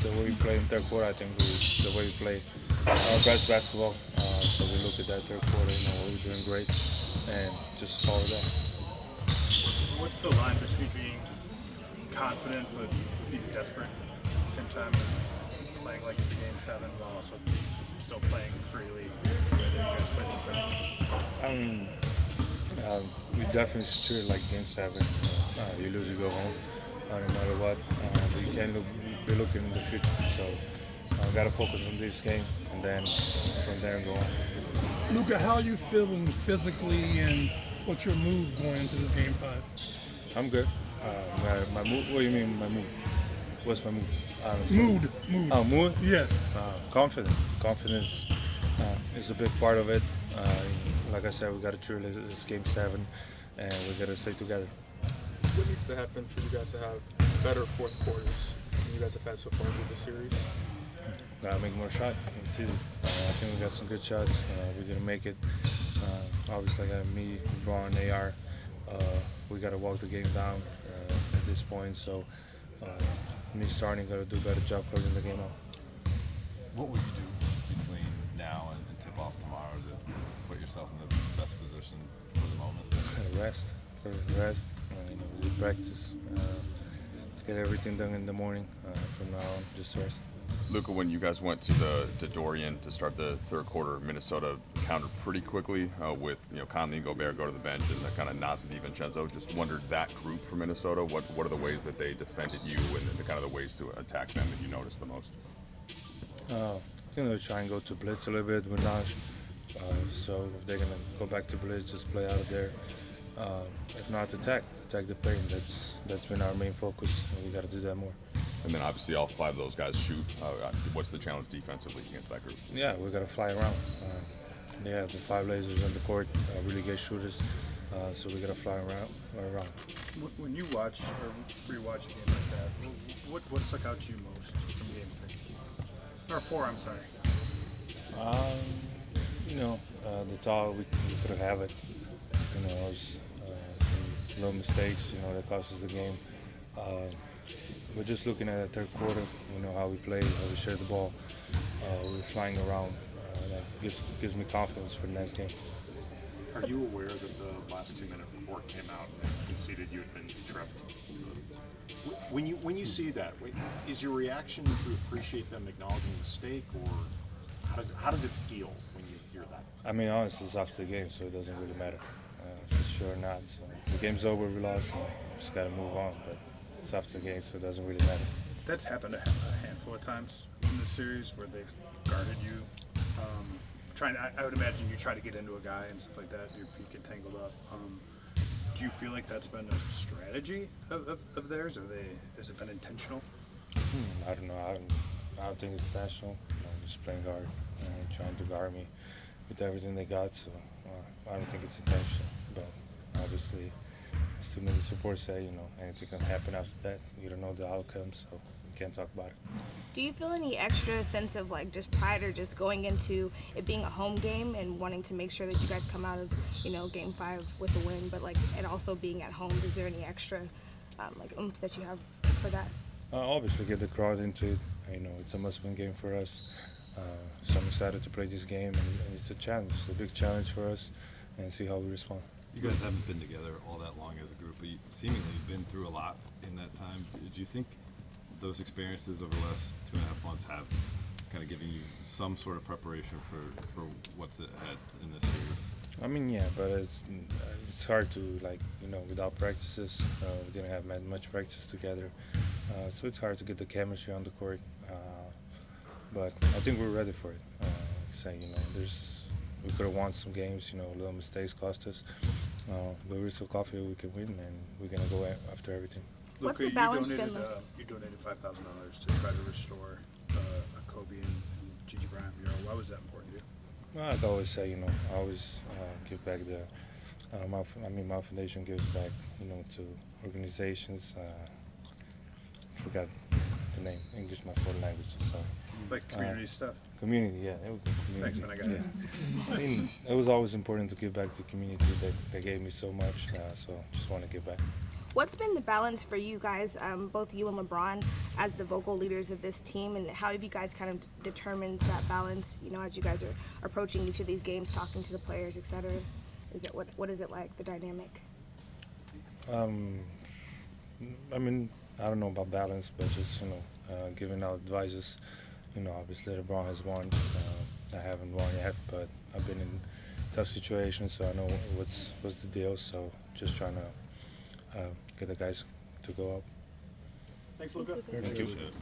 the way we play in third quarter. I think the way we play our best basketball. So we look at that third quarter, we're doing great, and just follow that. What's the line between being confident but being desperate at the same time and playing like it's a game seven while also still playing freely the way that you guys play defense? I mean, we definitely should treat it like game seven. You lose, you go home, no matter what. But you can't be looking in the future. So got to focus on this game, and then from there go on. Luka, how are you feeling physically, and what's your mood going into this game five? I'm good. My mood. What do you mean my mood? What's my mood? Mood. Oh, mood. Yeah. Confident. Confidence is a big part of it. Like I said, we got to treat it as game seven, and we got to stay together. What needs to happen for you guys to have better fourth quarters than you guys have had so far through the series? Gotta make more shots. It's easy. I think we got some good shots. We didn't make it. Obviously, I got me, LeBron, AR. We gotta walk the game down at this point. So, me starting, gotta do a better job closing the game out. What would you do between now and tip off tomorrow to put yourself in the best position for the moment? Rest. Rest. We practice. Get everything done in the morning. From now on, just rest. Luka, when you guys went to Dorian to start the third quarter, Minnesota countered pretty quickly with Conley and Gobert go to the bench and the kind of Nas and DiVincenzo. Just wondered that group for Minnesota. What are the ways that they defended you and the kind of the ways to attack them that you noticed the most? Try and go to blitz a little bit with Nas. So if they're gonna go back to blitz, just play out of there. If not, attack the paint. That's been our main focus, and we got to do that more. And then obviously all five of those guys shoot. What's the challenge defensively against that group? Yeah, we got to fly around. The five lasers on the court really good shooters, so we got to fly around. When you watch or rewatch a game like that, what stuck out to you most from game three? Or four, I'm sorry. The tall we could have it. It was some little mistakes, that cost us the game. But just looking at the third quarter, how we play, how we share the ball, we're flying around. That gives me confidence for the next game. Are you aware that the last 2-minute report came out and conceded you had been tripped? When you see that, is your reaction to appreciate them acknowledging the mistake, or how does it feel when you hear that? I mean, honestly, it's after the game, so it doesn't really matter. For sure not. So the game's over, we lost, and just got to move on. But it's after the game, so it doesn't really matter. That's happened a handful of times in the series where they've guarded you. I would imagine you try to get into a guy and stuff like that, your feet get tangled up. Do you feel like that's been a strategy of theirs, or has it been intentional? I don't know. I don't think it's intentional. Just playing guard, trying to guard me with everything they got. So I don't think it's intentional. But obviously, as too many supports say, anything can happen after that. You don't know the outcome, so we can't talk about it. Do you feel any extra sense of just pride, or just going into it being a home game and wanting to make sure that you guys come out of game five with a win, but it also being at home? Is there any extra oomph that you have for that? Obviously, get the crowd into it. It's a must-win game for us. So I'm excited to play this game, and it's a challenge. It's a big challenge for us, and see how we respond. You guys haven't been together all that long as a group, but you seemingly been through a lot in that time. Do you think those experiences over the last 2.5 months have kind of given you some sort of preparation for what's ahead in this series? I mean, yeah, but it's hard to without practices. We didn't have much practice together, so it's hard to get the chemistry on the court. But I think we're ready for it. We could have won some games. Little mistakes cost us. But we're still confident we can win, and we're gonna go after everything. What's Luka, the balance been you donated $5,000 to try to restore a Kobe and Gigi Bryant mural. Why was that important to you? Well, like I always say, I always give back my foundation gives back, to organizations. Forgot the name, English, my foreign language. So. Like community stuff. Community, yeah. It was community. Thanks, man. I got it. It was always important to give back to the community that gave me so much. So just want to give back. What's been the balance for you guys, both you and LeBron, as the vocal leaders of this team, and how have you guys kind of determined that balance? You know, as you guys are approaching each of these games, talking to the players, etc. Is it what is it like, the dynamic? I mean, I don't know about balance, but just giving out advices. You know, obviously LeBron has won. I haven't won yet, but I've been in tough situations, so I know what's the deal. So just trying to get the guys to go up. Thanks, Luka. Thank you. Appreciate it.